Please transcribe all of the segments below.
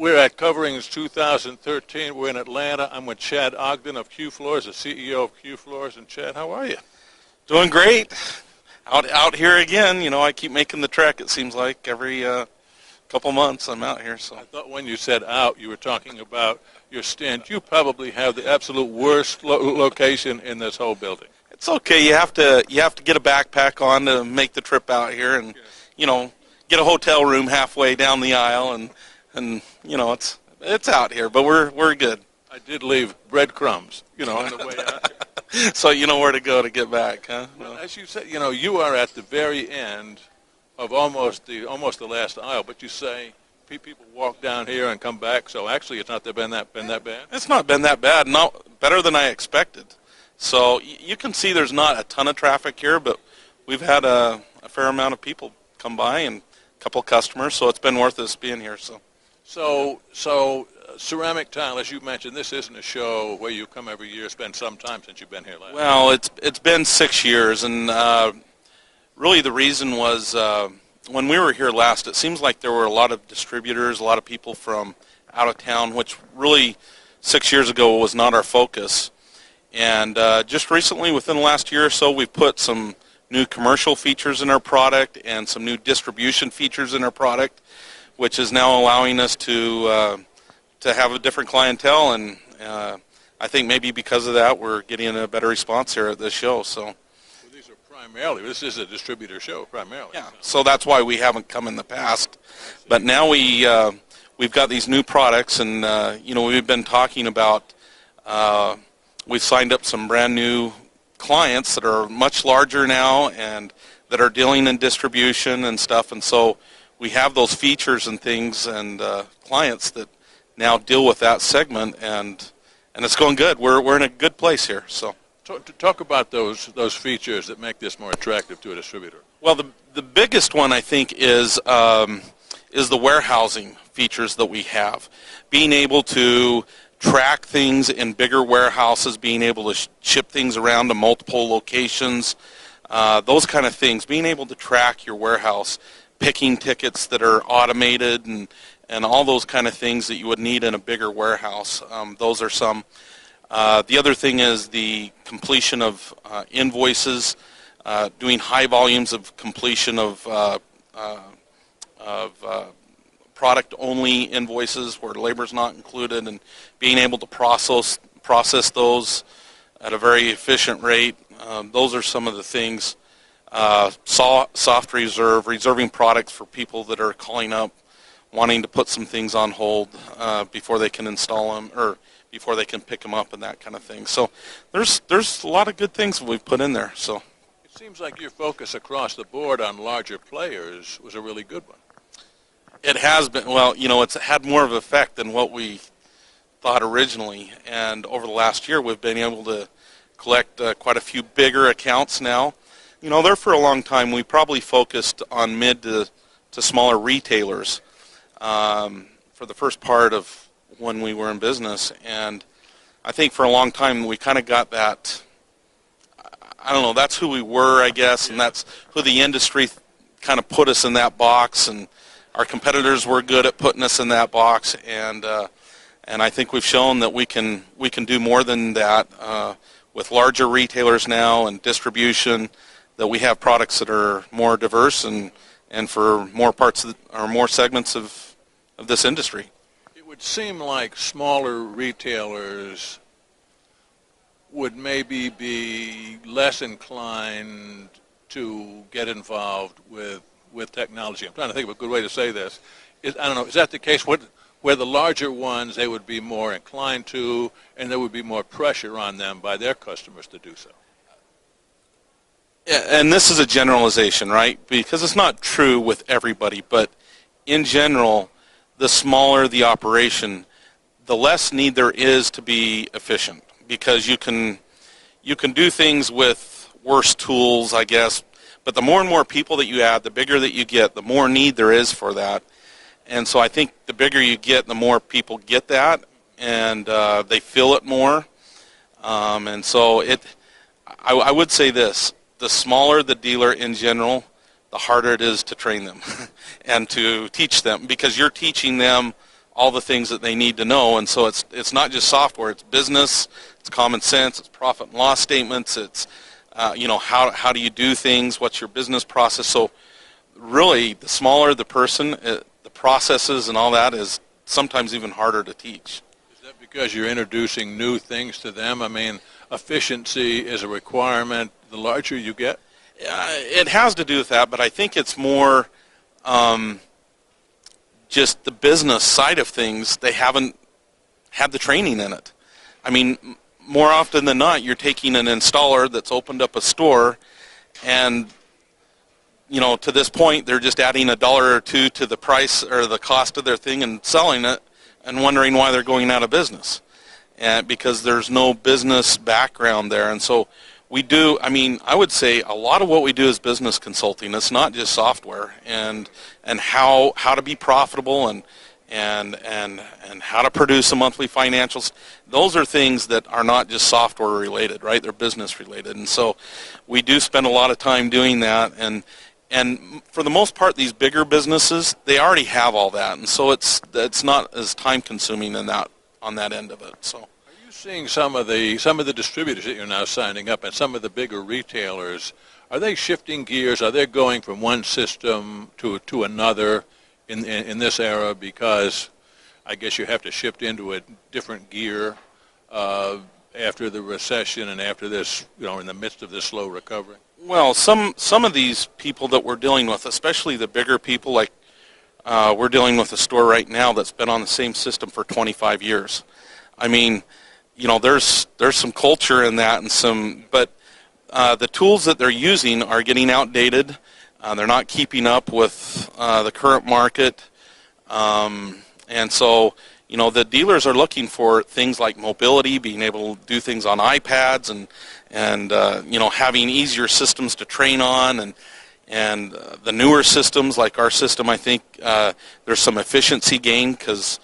We're at Coverings 2013. We're in Atlanta. I'm with Chad Ogden of QFloors, the CEO of QFloors. And Chad, how are you? Doing great. Out here again. You know, I keep making the trek. It seems like every couple months I'm out here. So I thought when you said out, you were talking about your stand. You probably have the absolute worst location in this whole building. it's okay. You have to get a backpack on to make the trip out here, and you know, get a hotel room halfway down the aisle, and you know, it's out here, but we're good. I did leave breadcrumbs, you know, on the way out here. So you know where to go to get back, huh? Well, as you said, you know, you are at the very end of almost the last aisle, but you say people walk down here and come back. So actually, it's not been that bad. It's not been that bad. No, better than I expected. So you can see there's not a ton of traffic here, but we've had a fair amount of people come by and a couple of customers. So it's been worth us being here. So ceramic tile, as you mentioned, this isn't a show where you come every year. It's been some time since you've been here last. Well, it's been 6 years, and really the reason was when we were here last, it seems like there were a lot of distributors, a lot of people from out of town, which really 6 years ago was not our focus. And just recently, within the last year or so, we've put some new commercial features in our product and some new distribution features in our product, which is now allowing us to have a different clientele, and I think maybe because of that, we're getting a better response here at this show. So these are primarily, this is a distributor show primarily. Yeah, so that's why we haven't come in the past. But now we've got these new products, and you know, we've been talking about. We've signed up some brand new clients that are much larger now and that are dealing in distribution and stuff, and so we have those features and things and clients that now deal with that segment, and it's going good. We're in a good place here. So talk about those features that make this more attractive to a distributor. Well, the biggest one I think is the warehousing features that we have, being able to track things in bigger warehouses, being able to ship things around to multiple locations, those kind of things, being able to track your warehouse, picking tickets that are automated, and all those kind of things that you would need in a bigger warehouse. Those are some. The other thing is the completion of invoices, doing high volumes of completion of product-only invoices where labor is not included, and being able to process those at a very efficient rate. Those are some of the things. Soft reserving products for people that are calling up, wanting to put some things on hold before they can install them or before they can pick them up and that kind of thing. So there's a lot of good things we've put in there. So it seems like your focus across the board on larger players was a really good one. It has been. Well, you know, it's had more of an effect than what we thought originally, and over the last year we've been able to collect quite a few bigger accounts now. You know, there for a long time we probably focused on mid to smaller retailers for the first part of when we were in business, and I think for a long time we kind of got that, I don't know, that's who we were, I guess, and that's who the industry kind of put us in that box, and our competitors were good at putting us in that box, and I think we've shown that we can do more than that with larger retailers now and distribution, that we have products that are more diverse and for more parts or more segments of this industry. It would seem like smaller retailers would maybe be less inclined to get involved with technology. I'm trying to think of a good way to say this. I don't know, is that the case where the larger ones, they would be more inclined to, and there would be more pressure on them by their customers to do so? Yeah, and this is a generalization, right? Because it's not true with everybody, but in general, the smaller the operation, the less need there is to be efficient, because you can do things with worse tools, I guess. But the more and more people that you add, the bigger that you get, the more need there is for that. And so I think the bigger you get, the more people get that, and they feel it more. And so I would say this: the smaller the dealer in general, the harder it is to train them and to teach them, because you're teaching them all the things that they need to know. And so it's not just software, it's business, it's common sense, it's profit and loss statements, it's how do you do things, what's your business process. So really, the smaller the person, the processes and all that is sometimes even harder to teach. Is that because you're introducing new things to them? I mean, efficiency is a requirement the larger you get? It has to do with that, but I think it's more just the business side of things. They haven't had the training in it. I mean, more often than not, you're taking an installer that's opened up a store, and to this point, they're just adding $1 or $2 to the price or the cost of their thing and selling it, and wondering why they're going out of business, and because there's no business background there. And so we do. I mean, I would say a lot of what we do is business consulting. It's not just software, and how to be profitable and how to produce a monthly financials. Those are things that are not just software related, right? They're business related. And so we do spend a lot of time doing that. And for the most part, these bigger businesses, they already have all that. And so it's not as time consuming on that end of it. So are you seeing some of the distributors that you're now signing up and some of the bigger retailers, are they shifting gears? Are they going from one system to another in this era, because I guess you have to shift into a different gear after the recession and after this, in the midst of this slow recovery? Well, some of these people that we're dealing with, especially the bigger people, like we're dealing with a store right now that's been on the same system for 25 years. I mean, there's some culture in that, but the tools that they're using are getting outdated. They're not keeping up with the current market, and so the dealers are looking for things like mobility, being able to do things on iPads, and having easier systems to train on, and the newer systems like our system. I think there's some efficiency gain because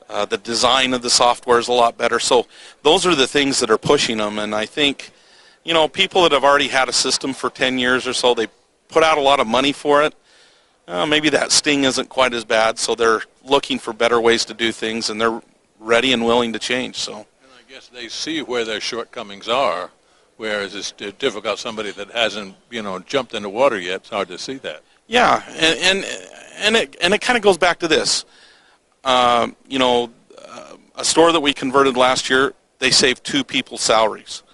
the design of the software is a lot better. So those are the things that are pushing them, and I think people that have already had a system for 10 years or so, they put out a lot of money for it. Maybe that sting isn't quite as bad, so they're looking for better ways to do things, and they're ready and willing to change. So, and I guess they see where their shortcomings are, whereas it's difficult. Somebody that hasn't, jumped in the water yet, it's hard to see that. Yeah, and it kind of goes back to this. A store that we converted last year, they saved 2 people's salaries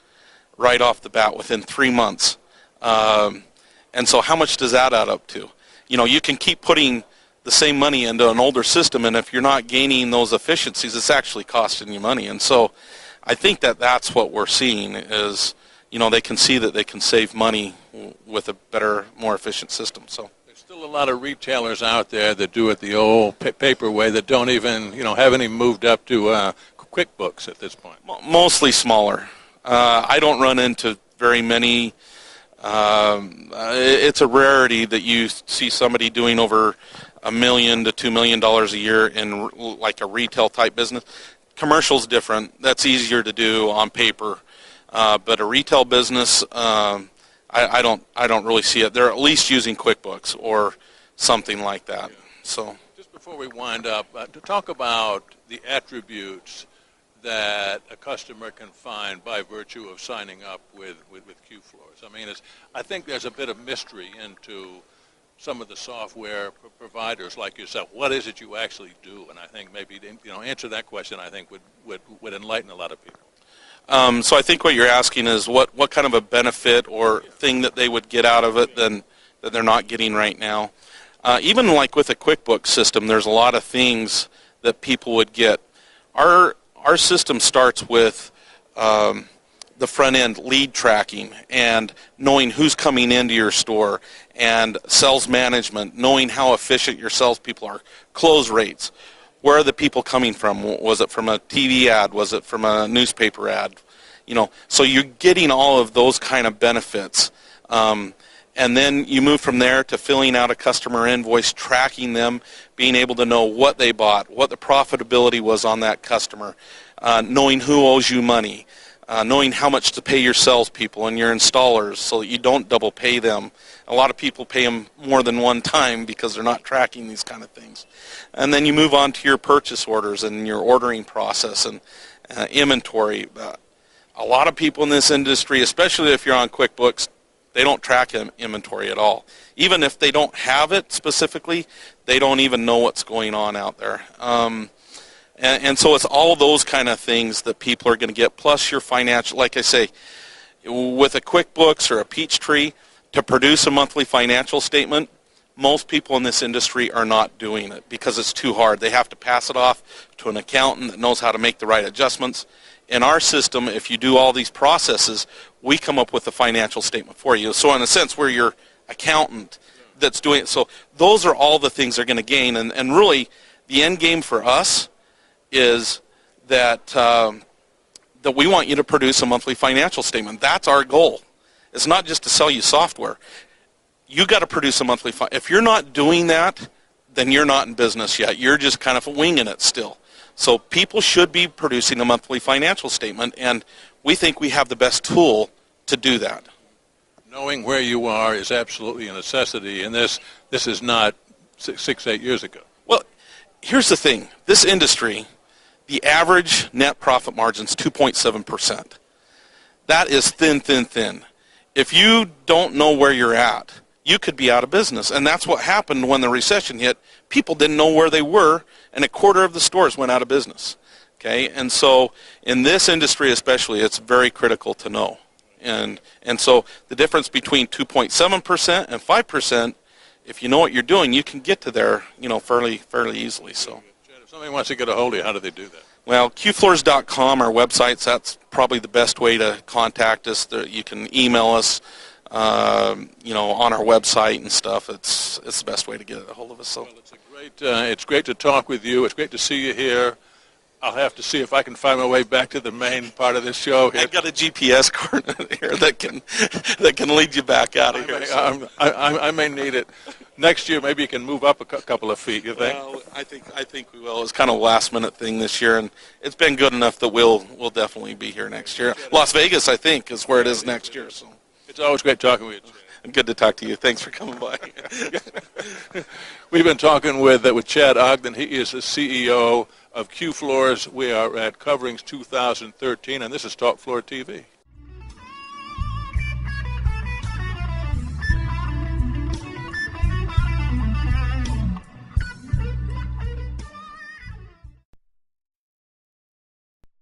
right off the bat within 3 months. And so how much does that add up to? You can keep putting the same money into an older system, and if you're not gaining those efficiencies, it's actually costing you money. And so I think that's what we're seeing is, they can see that they can save money with a better, more efficient system. So there's still a lot of retailers out there that do it the old paper way, that don't even, haven't even moved up to QuickBooks at this point. Mostly smaller. I don't run into very many. It's a rarity that you see somebody doing over $1 million to $2 million a year in like a retail type business. Commercial's different. That's easier to do on paper, but a retail business, I don't really see it. They're at least using QuickBooks or something like that. Yeah. So just before we wind up, to talk about the attributes that a customer can find by virtue of signing up with QFloors. I mean, I think there's a bit of mystery into some of the software providers like yourself. What is it you actually do? And I think maybe answer that question, I think would enlighten a lot of people. So I think what you're asking is what kind of a benefit or thing that they would get out of it that they're not getting right now. Even like with a QuickBooks system, there's a lot of things that people would get. Our system starts with the front end lead tracking and knowing who's coming into your store, and sales management, knowing how efficient your salespeople are, close rates. Where are the people coming from? Was it from a TV ad? Was it from a newspaper ad? So you're getting all of those kind of benefits. And then you move from there to filling out a customer invoice, tracking them, being able to know what they bought, what the profitability was on that customer, knowing who owes you money, knowing how much to pay your salespeople and your installers so that you don't double pay them. A lot of people pay them more than one time because they're not tracking these kind of things. And then you move on to your purchase orders and your ordering process and inventory. A lot of people in this industry, especially if you're on QuickBooks, they don't track inventory at all. Even if they don't have it specifically, they don't even know what's going on out there. And so it's all those kind of things that people are going to get, plus your financial, like I say, with a QuickBooks or a Peachtree, to produce a monthly financial statement, most people in this industry are not doing it because it's too hard. They have to pass it off to an accountant that knows how to make the right adjustments. In our system, if you do all these processes, we come up with a financial statement for you. So in a sense, we're your accountant that's doing it. So those are all the things they're going to gain. And really, the end game for us is that that we want you to produce a monthly financial statement. That's our goal. It's not just to sell you software. You got to produce a monthly. If you're not doing that, then you're not in business yet. You're just kind of winging it still. So people should be producing a monthly financial statement, and we think we have the best tool to do that. Knowing where you are is absolutely a necessity, and this is not 8 years ago. Well, here's the thing. This industry, the average net profit margin is 2.7%. That is thin, thin, thin. If you don't know where you're at, you could be out of business. And that's what happened when the recession hit. People didn't know where they were, and a quarter of the stores went out of business. Okay? And so in this industry especially, it's very critical to know. And so the difference between 2.7% and 5%, if you know what you're doing, you can get to there, fairly easily. So if somebody wants to get a hold of you, how do they do that? Well, QFloors.com, our websites, that's probably the best way to contact us. You can email us, on our website and stuff. It's the best way to get a hold of us. So. Well, it's great to talk with you. It's great to see you here. I'll have to see if I can find my way back to the main part of this show here. I've got a GPS coordinate here that can lead you back out of here. I may need it. Next year, maybe you can move up a couple of feet, you think? Well, I think we will. It's kind of a last-minute thing this year, and it's been good enough that we'll definitely be here next year. Las Vegas, I think, is where it is next year. So it's always great talking with you. Good to talk to you. Thanks for coming by. We've been talking with Chad Ogden. He is the CEO of QFloors. We are at Coverings 2013, and this is Talk Floor TV.